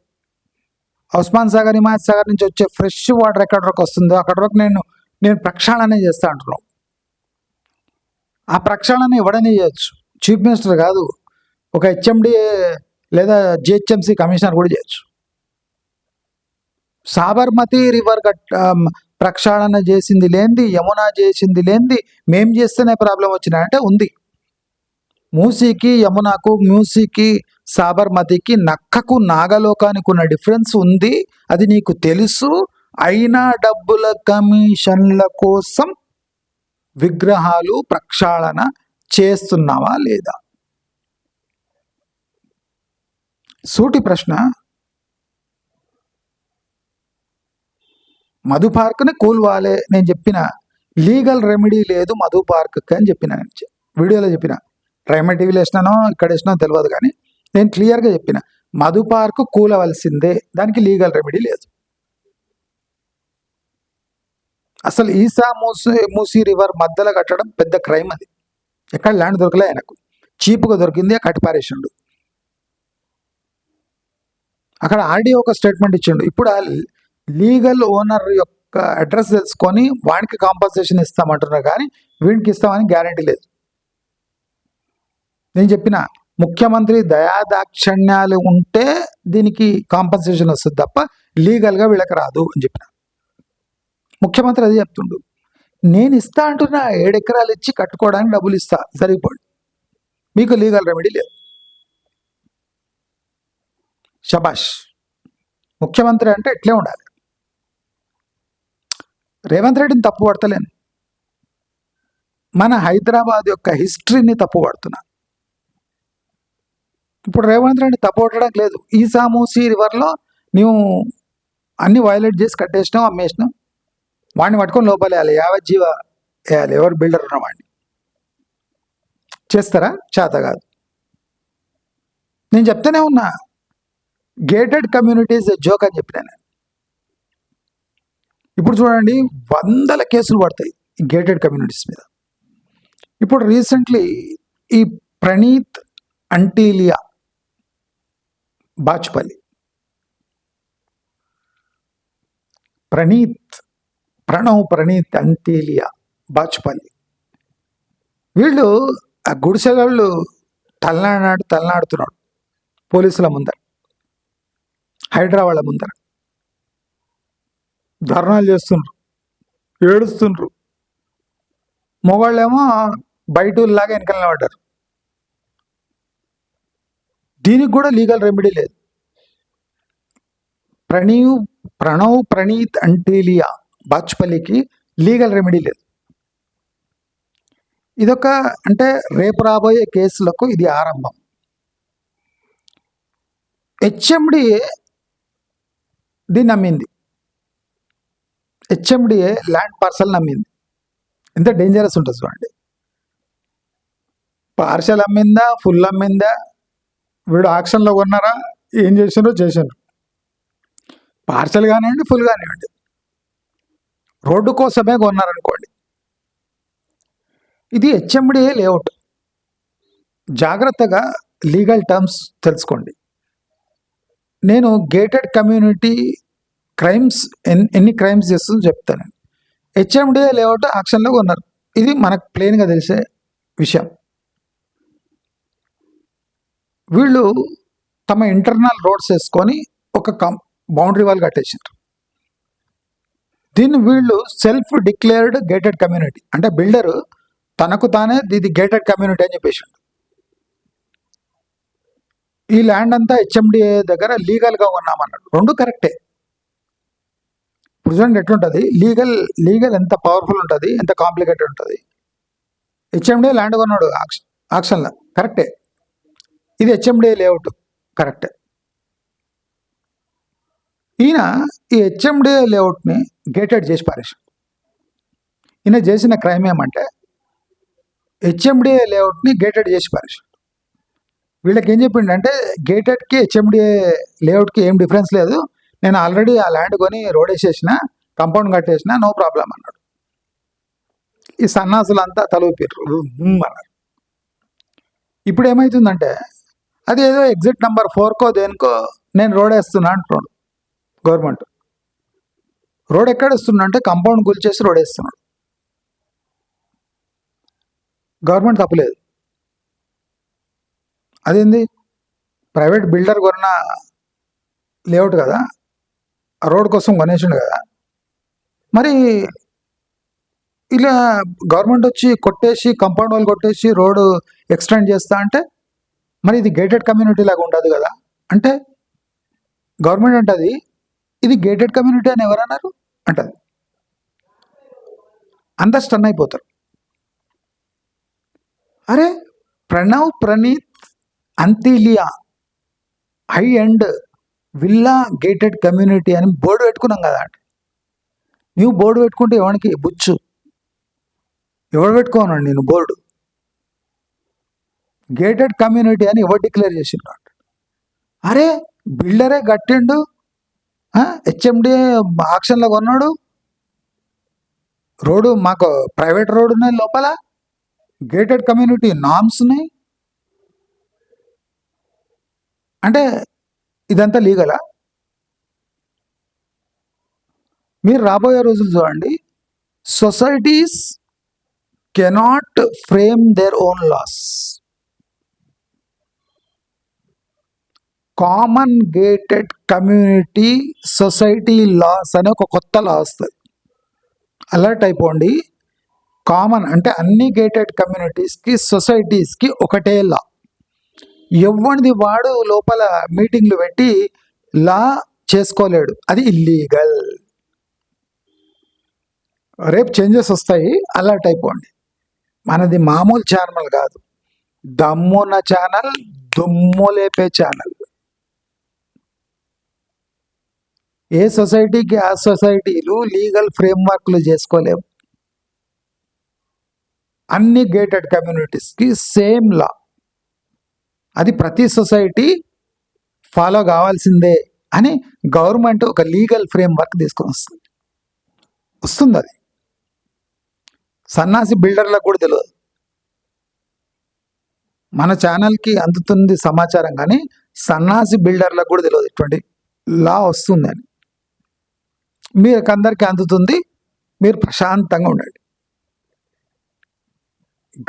ఉస్మాన్ సాగర్, హిమాయత్ సాగర్ నుంచి వచ్చే ఫ్రెష్ వాటర్ ఎక్కడి వరకు వస్తుందో అక్కడి వరకు నేను ప్రక్షాళన చేస్తా అంటున్నాను. ఆ ప్రక్షాళన ఎవడనే చేయొచ్చు. చీఫ్ మినిస్టర్ కాదు, ఒక హెచ్ఎండి లేదా జిహెచ్ఎంసి కమిషనర్ కూడా చేయొచ్చు. సాబర్మతి రివర్ ప్రక్షాళన చేసింది లేనిది, యమునా చేసింది లేనిది మేం చేస్తేనే ప్రాబ్లం వచ్చినాయంటే ఉంది. మూసీకి యమునాకు, మూసీకి సాబర్మతికి, నక్కకు నాగలోకానికి ఉన్న డిఫరెన్స్ ఉంది. అది నీకు తెలుసు. అయినా డబ్బుల కమిషన్ల కోసం విగ్రహాలు ప్రక్షాళన చేస్తున్నావా లేదా? సూటి ప్రశ్న. మధు పార్క్ని కూల్వాలే. నేను చెప్పిన లీగల్ రెమెడీ లేదు మధు పార్క్కి అని చెప్పిన, వీడియోలో చెప్పిన. రైమ టీవీలో వేసినానో ఇక్కడ వేసినానో తెలియదు, కానీ నేను క్లియర్గా చెప్పిన మధు పార్క్ కూలవలసిందే, దానికి లీగల్ రెమెడీ లేదు. అసలు ఈసా మూసీ రివర్ మధ్యలో కట్టడం పెద్ద క్రైమ్. అది ఎక్కడ ల్యాండ్ దొరకలే ఆయనకు, చీప్గా దొరికింది, కట్టిపారేసిండు. అక్కడ ఆర్డీ ఒక స్టేట్మెంట్ ఇచ్చిండు. ఇప్పుడు ఆ లీగల్ ఓనర్ యొక్క అడ్రస్ తెలుసుకొని వాడికి కాంపన్సేషన్ ఇస్తామంటున్నారు, కానీ వీడికి ఇస్తామని గ్యారంటీ లేదు. నేను చెప్పిన ముఖ్యమంత్రి దయాదాక్షిణ్యాలు ఉంటే దీనికి కాంపన్సేషన్ వస్తుంది తప్ప లీగల్గా వీళ్ళకి రాదు అని చెప్పిన. ముఖ్యమంత్రి అది చెప్తుండు. నేను ఇస్తా అంటున్నా, 7 ఎకరాలు ఇచ్చి కట్టుకోవడానికి డబ్బులు ఇస్తా, సరిపోండి, మీకు లీగల్ రెమెడీ లేదు. శబాష్. ముఖ్యమంత్రి అంటే ఎట్లే ఉండాలి. రేవంత్ రెడ్డిని తప్పు పడతలేను, మన హైదరాబాద్ యొక్క హిస్టరీని తప్పు పడుతున్నా. ఇప్పుడు రేవంత్ రెడ్డి తప్పు పట్టడానికి లేదు. ఈసా మూసీ రివర్లో నువ్వు అన్ని వైలేట్ చేసి కట్టేసినావు, అమ్మేసినావు. వాడిని పట్టుకొని లోపలేయాలి, యావజ్జీవ వేయాలి. ఎవరు బిల్డర్ ఉన్న వాడిని చేస్తారా? చేత కాదు. నేను చెప్తూనే ఉన్నా, గేటెడ్ కమ్యూనిటీస్ జోక్ అని చెప్పినాను. ఇప్పుడు చూడండి, 100 కేసులు పడతాయి గేటెడ్ కమ్యూనిటీస్ మీద. ఇప్పుడు రీసెంట్లీ ఈ ప్రణీత్ అంటీలియా బాచ్పల్లి, ప్రణీత్ అంటీలియా బాచ్పల్లి, వీళ్ళు ఆ గుడిసెగాళ్ళు తలనాడుతున్నాడు పోలీసుల ముందర, హైదరాబాద్ ముందర ధర్నాలు చేస్తుండ్రు, ఏడుస్తుండ్రు. మొగాళ్ళేమో బయటలాగా వెనకాల పడ్డారు. దీనికి కూడా లీగల్ రెమెడీ లేదు. ప్రణీత్ అంటీలియా బాచ్పల్లికి లీగల్ రెమెడీ లేదు. ఇదొక అంటే రేపు రాబోయే కేసులకు ఇది ఆరంభం. హెచ్ఎండిఏ దీన్ని నమ్మింది. హెచ్ఎండిఏ ల్యాండ్ పార్సల్ నమ్మింది. ఎంత డేంజరస్ ఉంటుంది చూడండి. పార్సల్ అమ్మిందా, ఫుల్ అమ్మిందా, వీడు ఆక్షన్లో కొన్నారా, ఏం చేసిండ్రు. పార్సల్ కానివ్వండి, ఫుల్ కానివ్వండి, రోడ్డు కోసమే కొన్నారనుకోండి, ఇది హెచ్ఎండిఏ లేఅవుట్. జాగ్రత్తగా లీగల్ టర్మ్స్ తెలుసుకోండి. నేను గేటెడ్ కమ్యూనిటీ క్రైమ్స్ ఎన్ని క్రైమ్స్ చేస్తుందో చెప్తాను. హెచ్ఎండిఏ లేఅవుట్ ఆక్షన్లో ఉన్నారు. ఇది మనకు ప్లెయిన్గా తెలిసే విషయం. వీళ్ళు తమ ఇంటర్నల్ రోడ్స్ వేసుకొని ఒక బౌండరీ వాల్ కట్టేసారు. దీన్ని వీళ్ళు సెల్ఫ్ డిక్లేర్డ్ గేటెడ్ కమ్యూనిటీ, అంటే బిల్డరు తనకు తానే ఇది గేటెడ్ కమ్యూనిటీ అని చెప్పేసాడు. ఈ ల్యాండ్ అంతా హెచ్ఎండిఏ దగ్గర లీగల్గా ఉన్నామన్నాడు. రెండు కరెక్టే. ఇప్పుడు చూడండి ఎట్లుంటుంది లీగల్ ఎంత పవర్ఫుల్ ఉంటుంది, ఎంత కాంప్లికేటెడ్ ఉంటుంది. హెచ్ఎండిఏ ల్యాండ్ కొన్నాడు ఆక్షన్లో, కరెక్టే. ఇది హెచ్ఎండిఏ లేఅవుట్, కరెక్టే. ఈయన ఈ హెచ్ఎండిఏ లేఅవుట్ని గేటెడ్ చేసి పారేశాడు. ఈయన చేసిన క్రైమ్ ఏమంటే హెచ్ఎండిఏ లేఅవుట్ని గేటెడ్ చేసి పారేశాడు. వీళ్ళకి ఏం చెప్పిండంటే గేటెడ్కి హెచ్ఎండిఏ లేఅవుట్కి ఏం డిఫరెన్స్ లేదు, నేను ఆల్రెడీ ఆ ల్యాండ్ కొని రోడ్ వేసేసిన, కాంపౌండ్ కట్టేసిన, నో ప్రాబ్లం అన్నాడు. ఈ సన్నాసులంతా తలూపిర్రు అన్నారు. ఇప్పుడు ఏమవుతుందంటే అది ఏదో ఎగ్జిట్ నెంబర్ 4కో దేనికో నేను రోడ్ వేస్తున్నా అంటున్నాడు గవర్నమెంట్. రోడ్ ఎక్కడ వేస్తున్నా అంటే కాంపౌండ్ కూల్చేసి రోడ్ వేస్తున్నాడు. గవర్నమెంట్ తప్పలేదు. అదేంది, ప్రైవేట్ బిల్డర్ కొన్న లేఅవుట్ కదా, ఆ రోడ్ కోసం కొనేసిండు కదా, మరి ఇలా గవర్నమెంట్ వచ్చి కొట్టేసి కాంపౌండ్ వాళ్ళు కొట్టేసి రోడ్ ఎక్స్టెండ్ చేస్తా అంటే మరి ఇది గేటెడ్ కమ్యూనిటీ లాగా ఉండదు కదా అంటే గవర్నమెంట్ అంటది ఇది గేటెడ్ కమ్యూనిటీ అని ఎవరన్నారు అంటది. అందరు స్టన్ అయిపోతారు. అరే Pranav Praneeth Antilia high and villa gated community అని బోర్డు పెట్టుకున్నాం కదా అంటే, నువ్వు బోర్డు పెట్టుకుంటే ఎవరికి బుచ్చు, ఎవడు పెట్టుకోన్నాడు నేను బోర్డు, గేటెడ్ కమ్యూనిటీ అని ఎవరు డిక్లేర్ చేసిండు. అరే బిల్డరే కట్టిండు, హెచ్ఎండిఏ ఆక్షన్లో కొన్నాడు, రోడ్డు మాకు ప్రైవేట్ రోడ్డు ఉన్నాయి, లోపల గేటెడ్ కమ్యూనిటీ నామ్స్ ఉన్నాయి అంటే ఇదంతా లీగలా? మీరు రాబోయే రోజులు చూడండి, societies cannot frame their own laws. Common gated community society laws అనే ఒక కొత్త లా వస్తుంది. అలర్ట్ అయిపోండి. కామన్ అంటే అన్ని గేటెడ్ కమ్యూనిటీస్కి సొసైటీస్కి ఒకటే లా. ఎవరిది వాడు లోపల మీటింగ్లు పెట్టి లా చేసుకోలేడు, అది ఇల్లీగల్. రేపు చేంజెస్ వస్తాయి, అలర్ట్ అయిపోండి. మనది మామూలు ఛానల్ కాదు, దమ్మున్న ఛానల్, దుమ్ము లేపే ఛానల్. ఏ సొసైటీకి ఆ సొసైటీలు లీగల్ ఫ్రేమ్వర్క్లు చేసుకోలేవు. అన్ని గేటెడ్ కమ్యూనిటీస్కి సేమ్ లా, అది ప్రతి సొసైటీ ఫాలో కావాల్సిందే అని గవర్నమెంట్ ఒక లీగల్ ఫ్రేమ్వర్క్ తీసుకొని వస్తుంది. అది సన్నాసి బిల్డర్లకు కూడా తెలియదు. మన ఛానల్కి అందుతుంది సమాచారం, కానీ సన్నాసి బిల్డర్లకు కూడా తెలియదు ఇటువంటి లా వస్తుందని. మీకు అందరికీ అందుతుంది, మీరు ప్రశాంతంగా ఉండండి.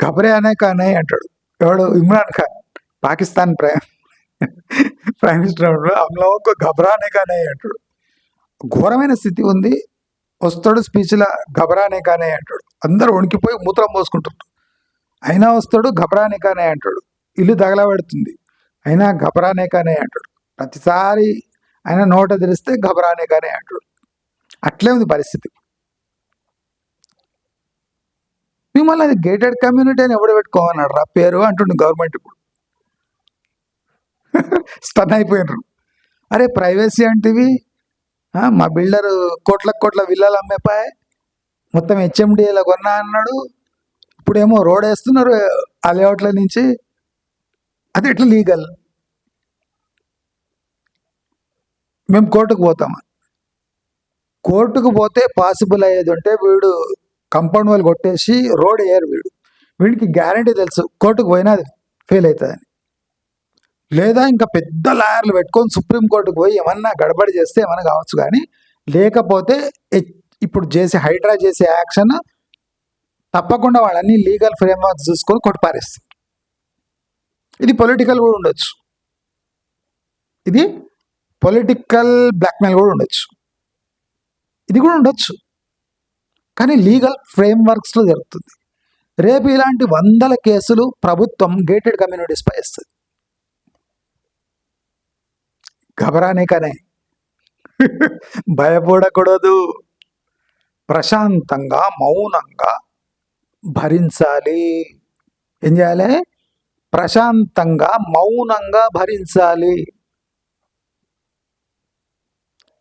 ఘబరే అనే కానీ అంటాడు ఎవడు, ఇమ్రాన్ ఖాన్, పాకిస్తాన్ ప్రైమ్ మినిస్టర్, అమ్లోకి ఘబరానే కానీ అంటాడు. ఘోరమైన స్థితి ఉంది, వస్తాడు స్పీచ్లో ఘబరానే కానీ అంటాడు. అందరూ వణికిపోయి మూత్రం పోసుకుంటారు. అయినా వస్తాడు ఘబరానే కానీ అంటాడు. ఇల్లు తగలబెడుతుంది, అయినా ఘబరానే కానీ అంటాడు. ప్రతిసారి ఆయన నోట తెరిస్తే ఘబరానే కానీ అంటాడు. అట్లే ఉంది పరిస్థితి. మిమ్మల్ని అది గేటెడ్ కమ్యూనిటీ అని ఎవడు పెట్టుకోమన్నాడు రా పేరు అంటుండే గవర్నమెంట్. ఇప్పుడు స్టన్ అయిపోయినారు. అరే ప్రైవసీ అంటివి, మా బిల్డరు కోట్ల విల్లాలు అమ్మేపాయే, మొత్తం హెచ్ఎండిఏలో కొన్నా అన్నాడు, ఇప్పుడేమో రోడ్ వేస్తున్నారు ఆ లేఅవుట్ల నుంచి, అది ఎట్లా లీగల్? మేము కోర్టుకు పోతామా? కోర్టుకు పోతే పాసిబుల్ అయ్యేది ఉంటే వీడు కంపౌండ్ వాళ్ళు కొట్టేసి రోడ్ వేయరు, వీడికి గ్యారంటీ తెలుసు కోర్టుకు పోయినా అది ఫెయిల్ అవుతుందని. లేదా ఇంకా పెద్ద లాయర్లు పెట్టుకొని సుప్రీంకోర్టుకు పోయి ఏమన్నా గడబడి చేస్తే ఏమన్నా కావచ్చు, కానీ లేకపోతే ఇప్పుడు చేసే హైడ్రా చేసే యాక్షన్ తప్పకుండా వాళ్ళన్ని లీగల్ ఫ్రేమ్వర్క్ చూసుకొని కొట్టిపారేస్తారు. ఇది పొలిటికల్ కూడా ఉండొచ్చు, ఇది పొలిటికల్ బ్లాక్మెయిల్ కూడా ఉండొచ్చు, ఇది కూడా ఉండొచ్చు, కానీ లీగల్ ఫ్రేమ్వర్క్స్లో జరుగుతుంది. రేపు ఇలాంటి వందల కేసులు ప్రభుత్వం గేటెడ్ కమ్యూనిటీస్ పై ఇస్తుంది. ఘబరానికనే భయపడకూడదు, ప్రశాంతంగా మౌనంగా భరించాలి. ఏం చేయాలి? ప్రశాంతంగా మౌనంగా భరించాలి.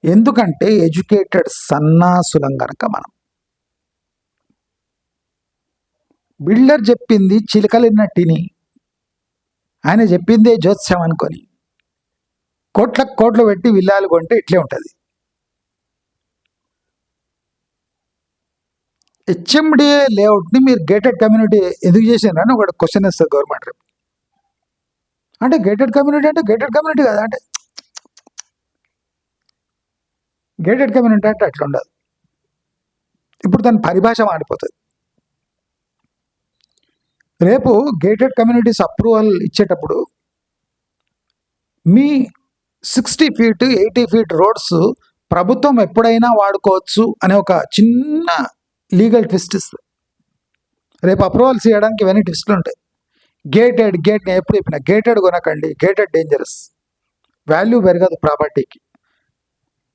ఎందుకంటే ఎడ్యుకేటెడ్ సన్నాసులం గనక మనం. బిల్డర్ చెప్పింది చిలకలిన్నట్టిని, ఆయన చెప్పిందే జ్యోత్స్యం అనుకొని కోట్లు పెట్టి విల్లాలు కొంటే ఇట్లే ఉంటుంది. హెచ్ఎండిఏ లేఅవుట్ని మీరు గేటెడ్ కమ్యూనిటీ ఎందుకు చేసినారని ఒక క్వశ్చన్ ఇస్తుంది గవర్నమెంట్ రేపు. అంటే గేటెడ్ కమ్యూనిటీ అంటే గేటెడ్ కమ్యూనిటీ కదా, అంటే గేటెడ్ కమ్యూనిటీ అంటే అట్లా ఉండదు. ఇప్పుడు దాని పరిభాష మారిపోతుంది. రేపు గేటెడ్ కమ్యూనిటీస్ అప్రూవల్ ఇచ్చేటప్పుడు మీ 60 feet 80 feet రోడ్స్ ప్రభుత్వం ఎప్పుడైనా వాడుకోవచ్చు అనే ఒక చిన్న లీగల్ ట్విస్ట్ ఇస్తుంది. రేపు అప్రూవల్స్ చేయడానికి ఇవన్నీ ట్విస్ట్లు ఉంటాయి. గేట్ నేను ఎప్పుడు చెప్పిన గేటెడ్ కొనకండి, గేటెడ్ డేంజరస్, వాల్యూ పెరగదు ప్రాపర్టీకి.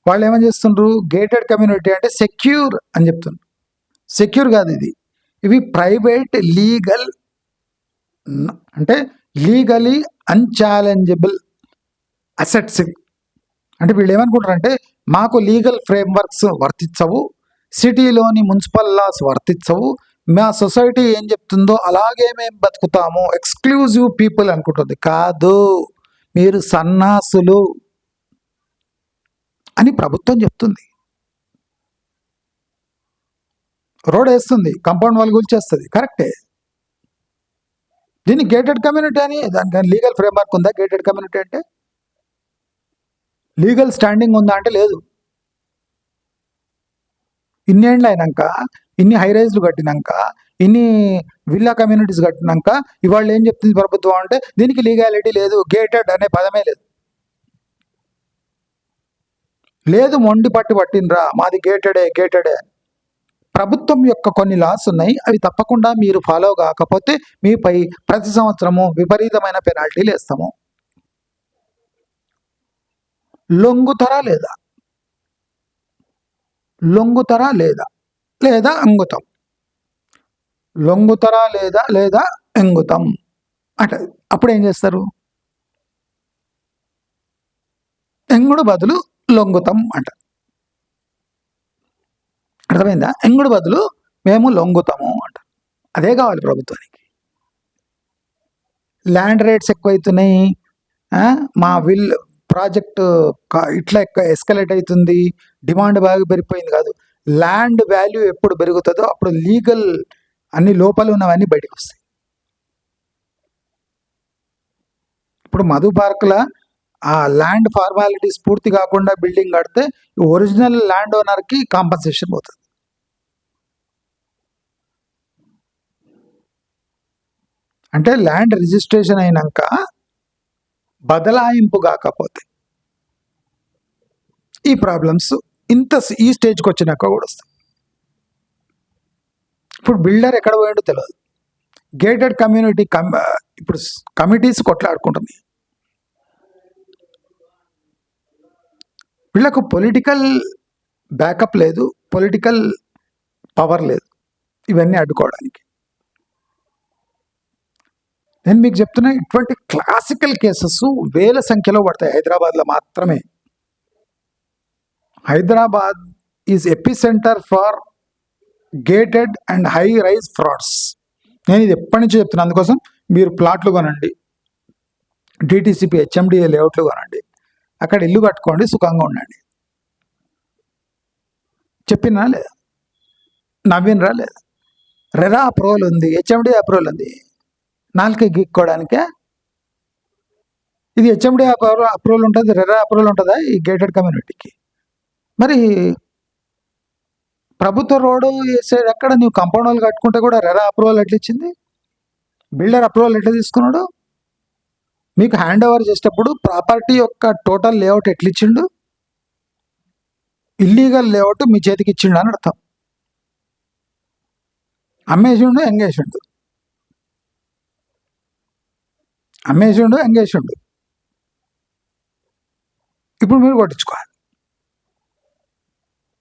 వాళ్ళు ఏమని చేస్తుండ్రు, గేటెడ్ కమ్యూనిటీ అంటే సెక్యూర్ అని చెప్తున్నారు. సెక్యూర్ కాదు ఇది, ఇవి ప్రైవేట్ లీగల్, అంటే లీగలీ అన్ఛాలెంజబుల్ అసెట్స్ ఇవి. అంటే వీళ్ళు ఏమనుకుంటారంటే మాకు లీగల్ ఫ్రేమ్వర్క్స్ వర్తించవు, సిటీలోని మున్సిపల్ లాస్ వర్తించవు, మా సొసైటీ ఏం చెప్తుందో అలాగే మేము బతుకుతాము, ఎక్స్క్లూజివ్ పీపుల్ అనుకుంటుంది. కాదు, మీరు సన్నాసులు అని ప్రభుత్వం చెప్తుంది. రోడ్ వేస్తుంది, కాంపౌండ్ వాల్ కూల్చేస్తుంది, కరెక్టే. దీన్ని గేటెడ్ కమ్యూనిటీ అని, దానికి లీగల్ ఫ్రేమ్వర్క్ ఉందా? గేటెడ్ కమ్యూనిటీ అంటే లీగల్ స్టాండింగ్ ఉందా అంటే లేదు. ఇన్నేళ్ళు అయినాక, ఇన్ని హైరైజ్లు కట్టినాక, ఇన్ని విల్లా కమ్యూనిటీస్ కట్టినాక ఇవాళ ఏం చెప్తుంది ప్రభుత్వం అంటే దీనికి లీగాలిటీ లేదు, గేటెడ్ అనే పదమే లేదు. లేదు, మొండి పట్టినరా మాది గేటెడే అని. ప్రభుత్వం యొక్క కొన్ని లాస్ ఉన్నాయి, అవి తప్పకుండా మీరు ఫాలో కాకపోతే మీపై ప్రతి సంవత్సరము విపరీతమైన పెనాల్టీలు వేస్తాము. లొంగుతరా లేదా? లొంగుతరా లేదా? లేదా అంగుతాం. లొంగుతరా లేదా ఎంగుతాం అంటే అప్పుడు ఏం చేస్తారు? ఎంగుడు బదులు లొంగుతాం అంట. అర్థమైందా? ఎంగుడు బదులు మేము లొంగుతాము అంట. అదే కావాలి ప్రభుత్వానికి. ల్యాండ్ రేట్స్ ఎక్కువైతున్నాయి, మా ప్రాజెక్టు ఇట్లా ఎస్కలేట్ అవుతుంది, డిమాండ్ బాగా పెరిగిపోయింది కాదు. ల్యాండ్ వాల్యూ ఎప్పుడు పెరుగుతుందో అప్పుడు లీగల్ అన్ని లోపాలు ఉన్నవన్నీ బయటకు వస్తాయి. ఇప్పుడు మధు పార్క్లో ఆ ల్యాండ్ ఫార్మాలిటీస్ పూర్తి కాకుండా బిల్డింగ్ కడితే ఒరిజినల్ ల్యాండ్ ఓనర్కి కాంపన్సేషన్ పోతుంది. అంటే ల్యాండ్ రిజిస్ట్రేషన్ అయినాక బదలాయింపు కాకపోతే ఈ ప్రాబ్లమ్స్ ఈ స్టేజ్కి వచ్చినాక కూడా వస్తాయి. ఇప్పుడు బిల్డర్ ఎక్కడ పోయాడో తెలియదు. గేటెడ్ కమ్యూనిటీ ఇప్పుడు కమిటీస్ కొట్లాడుకుంటుంది. వీళ్ళకు పొలిటికల్ బ్యాకప్ లేదు, పొలిటికల్ పవర్ లేదు ఇవన్నీ అడ్డుకోవడానికి. నేను మీకు చెప్తున్నా, ఇటువంటి క్లాసికల్ కేసెస్ వేల సంఖ్యలో పడతాయి హైదరాబాద్లో మాత్రమే. Hyderabad is epicentre for gated and high rise frauds. నేను ఇది ఎప్పటి నుంచో చెప్తున్నాను. అందుకోసం మీరు ప్లాట్లు కొనండి, డిటిసిపి హెచ్ఎండిఏ లేఅవుట్లు కొనండి, అక్కడ ఇల్లు కట్టుకోండి, సుఖంగా ఉండండి. చెప్పినా లేదా? నవ్వినరా లేదా? రెరా అప్రూవల్ ఉంది, హెచ్ఎండి అప్రూవల్ ఉంది. నాలుగు గీక్కోవడానికే ఇది హెచ్ఎండి అప్రూవల్ ఉంటుంది, రెరా అప్రూవల్ ఉంటుందా ఈ గేటెడ్ కమ్యూనిటీకి? మరి ప్రభుత్వ రోడ్డు వేసేది ఎక్కడ? నువ్వు కాంపౌండ్ వాళ్ళు కట్టుకుంటే కూడా రెరా అప్రూవల్ ఎట్లా ఇచ్చింది? బిల్డర్ అప్రూవల్ ఎట్లా తీసుకున్నాడు? మీకు హ్యాండ్ ఓవర్ చేసేటప్పుడు ప్రాపర్టీ యొక్క టోటల్ లేఅవుట్ ఎట్లా ఇచ్చిండు? ఇల్లీగల్ లేఅవుట్ మీ చేతికి ఇచ్చిండు అని అర్థం. అమ్మేసిండు, ఎంగేసిండు, అమ్మేసిండు, ఎంగేసిండు. ఇప్పుడు మీరు కొట్టించుకోవాలి.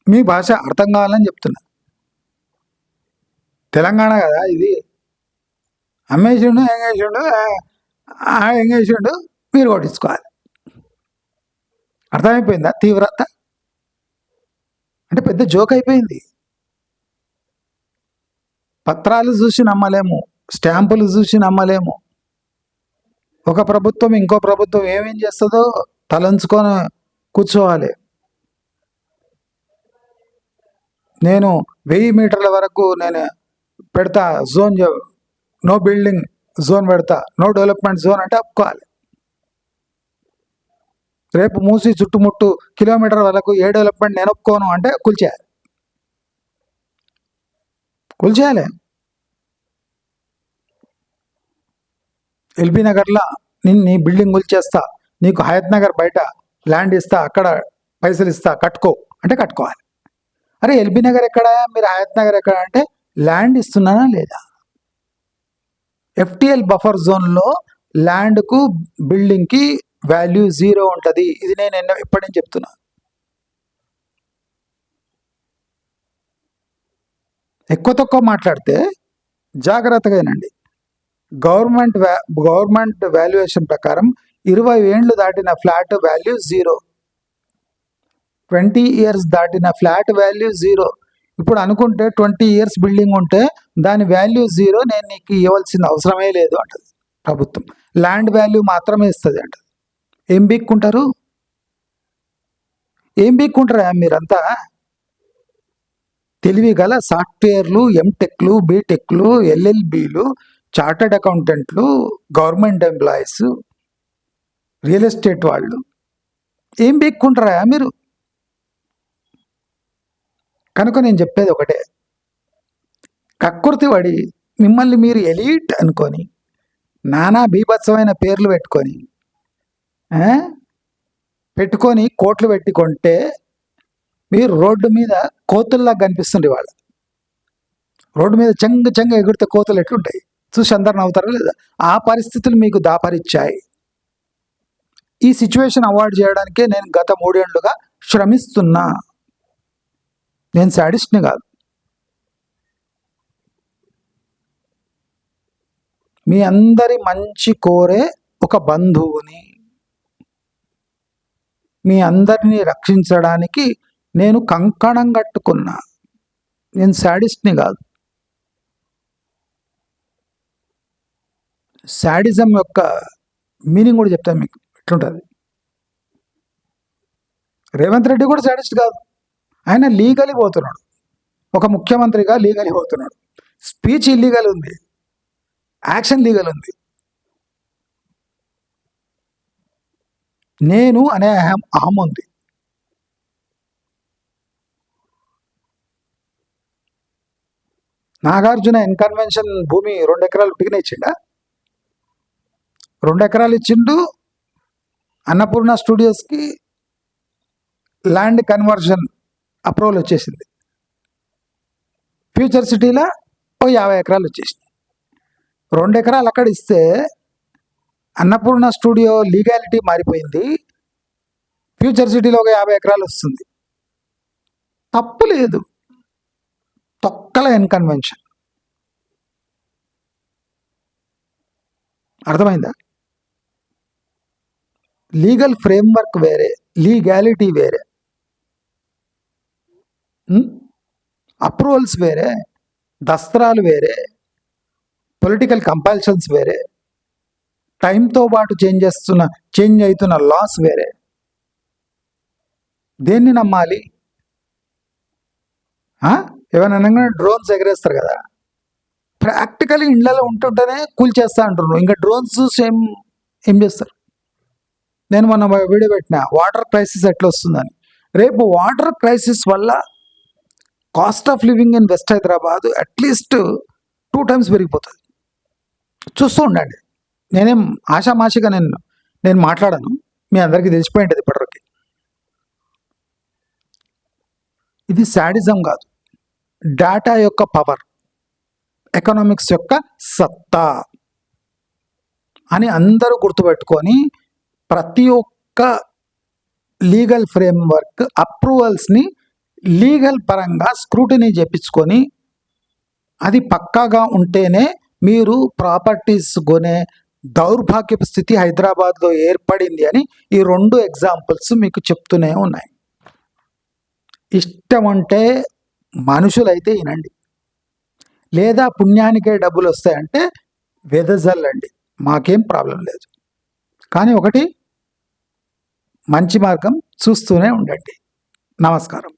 మీ భాష అర్థం కావాలని చెప్తున్నా. తెలంగాణ కదా ఇది. అమ్మేసిండు, ఎంగేసిండు, మీరు కొట్టించుకోవాలి. అర్థమైపోయిందా తీవ్రత? అంటే పెద్ద జోక్ అయిపోయింది. పత్రాలు చూసి నమ్మలేము, స్టాంపులు చూసి నమ్మలేము. ఒక ప్రభుత్వం ఇంకో ప్రభుత్వం ఏమేం చేస్తుందో తలంచుకొని కూర్చోవాలి. నేను 1000 మీటర్ల వరకు నేను పెడతా జోన్, నో బిల్డింగ్ జోన్ పెడతా, నో డెవలప్మెంట్ జోన్ అంటే ఒప్పుకోవాలి. రేపు మూసి చుట్టుముట్టు కిలోమీటర్ వరకు ఏ డెవలప్మెంట్ నేను ఒప్పుకోను అంటే కూల్చేయాలి. ఎల్బీ నగర్లో నీ బిల్డింగ్ కూల్చేస్తా, నీకు హయత్ నగర్ బయట ల్యాండ్ ఇస్తా, అక్కడ పైసలు ఇస్తా, కట్టుకో అంటే కట్టుకోవాలి. అరే ఎల్బీ నగర్ ఎక్కడ, మీరు హయత్ నగర్ ఎక్కడ అంటే ల్యాండ్ ఇస్తున్నానా లేదా? ఎఫ్టిఎల్ బఫర్ జోన్లో ల్యాండ్కు బిల్డింగ్కి వాల్యూ 0 ఉంటుంది. ఇది నేను ఎప్పటి నుంచి చెప్తున్నా. ఎక్కువ తక్కువ మాట్లాడితే జాగ్రత్తగా వినండి. గవర్నమెంట్ వాల్యుయేషన్ ప్రకారం 20 ఏండ్లు దాటిన ఫ్లాట్ వాల్యూ 0, 20 ఇయర్స్ దాటిన ఫ్లాట్ వాల్యూ 0. ఇప్పుడు అనుకుంటే 20 ఇయర్స్ బిల్డింగ్ ఉంటే దాని వాల్యూ 0, నేను నీకు ఇవ్వాల్సిన అవసరమే లేదు అంటది ప్రభుత్వం. ల్యాండ్ వాల్యూ మాత్రమే ఇస్తుంది అంటది. ఏం బీక్కుంటారు మీరంతా? తెలివి గల సాఫ్ట్వేర్లు, ఎంటెక్లు, బీటెక్లు, ఎల్ఎల్బీలు, చార్టర్డ్ అకౌంటెంట్లు, గవర్నమెంట్ ఎంప్లాయీస్, రియల్ ఎస్టేట్ వాళ్ళు ఏం బీక్కుంటారా మీరు? కనుక నేను చెప్పేది ఒకటే, కక్కుర్తి పడి మిమ్మల్ని మీరు ఎలీట్ అనుకొని నానా బీభత్సమైన పేర్లు పెట్టుకొని కోట్లు పెట్టుకుంటే మీరు రోడ్డు మీద కోతుల్లా కనిపిస్తుంది. వాళ్ళు రోడ్డు మీద చెంగ ఎగురితే కోతులు ఎట్లుంటాయి చూసి అందరు నవ్వుతారా లేదా? ఆ పరిస్థితులు మీకు దాపరిచ్చాయి. ఈ సిచ్యువేషన్ అవాయిడ్ చేయడానికే నేను గత 3 ఏళ్లుగా శ్రమిస్తున్నా. నేను శాడిస్ట్ని కాదు. మీ అందరి మంచి కోరే ఒక బంధువుని. మీ అందరినీ రక్షించడానికి నేను కంకణం కట్టుకున్నా. నేను శాడిస్ట్ని కాదు. శాడిజం యొక్క మీనింగ్ కూడా చెప్తాను మీకు ఎట్లుంటుంది. రేవంత్ రెడ్డి కూడా శాడిస్ట్ కాదు. ఆయన లీగలీ పోతున్నాడు, ఒక ముఖ్యమంత్రిగా లీగలీ పోతున్నాడు. స్పీచ్ ఇల్లీగల్ ఉంది, యాక్షన్ లీగల్ ఉంది. నేను అనే అహం ఉంది. నాగార్జున ఇన్కన్వెన్షన్ భూమి 2 ఎకరాలు ఉట్టిగానే ఇచ్చిండా? 2 ఎకరాలు ఇచ్చిండు. అన్నపూర్ణ స్టూడియోస్కి ల్యాండ్ కన్వర్షన్ అప్రూవల్ వచ్చేసింది. ఫ్యూచర్ సిటీలో 50 ఎకరాలు వచ్చేసింది. 2 ఎకరాలు అక్కడ ఇస్తే అన్నపూర్ణ స్టూడియో లీగాలిటీ మారిపోయింది. ఫ్యూచర్ సిటీలో 50 ఎకరాలు వస్తుంది. తప్పు లేదు. తొక్కల ఇన్కన్వెన్షన్. అర్థమైందా? లీగల్ ఫ్రేమ్వర్క్ వేరే, లీగాలిటీ వేరే, అప్రూవల్స్ వేరే, దస్త్రాలు వేరే, పొలిటికల్ కంపల్షన్స్ వేరే, టైంతో పాటు చేంజ్ అవుతున్న లాస్ వేరే. దేన్ని నమ్మాలి? ఏమైనా డ్రోన్స్ ఎగరేస్తారు కదా, ప్రాక్టికలీ ఇళ్లలో ఉంటుంటేనే కూల్చేస్తా అంటున్నారు. ఇంకా డ్రోన్స్ చూసి ఏం చేస్తారు? నేను మొన్న వీడియో పెట్టిన వాటర్ క్రైసిస్ ఎట్లా వస్తుందని. రేపు వాటర్ క్రైసిస్ వల్ల cost of living in west Hyderabad at least 2 times పెరిగిపోతుంది. చూస్తూ ఉండండి. నేనేం ఆషామాషిగా నేను మాట్లాడను, మీ అందరికీ తెలిసిపోయి ఉంటుంది ఇప్పటివరకు. ఇది శాడిజం కాదు, డేటా యొక్క పవర్, ఎకనామిక్స్ యొక్క సత్తా అని అందరూ గుర్తుపెట్టుకొని ప్రతి ఒక్క లీగల్ ఫ్రేమ్వర్క్ అప్రూవల్స్ని లీగల్ పరంగా స్క్రూటినీ చేపించుకొని అది పక్కాగా ఉంటేనే మీరు ప్రాపర్టీస్ కొనే దౌర్భాగ్యపు స్థితి హైదరాబాద్లో ఏర్పడింది అని ఈ 2 ఎగ్జాంపుల్స్ మీకు చెప్తూనే ఉన్నాయి. ఇష్టం అంటే మనుషులైతే వినండి, లేదా పుణ్యానికే డబ్బులు వస్తాయంటే వెదజల్లండి, మాకేం ప్రాబ్లం లేదు. కానీ ఒకటి, మంచి మార్గం చూస్తూనే ఉండండి. నమస్కారం.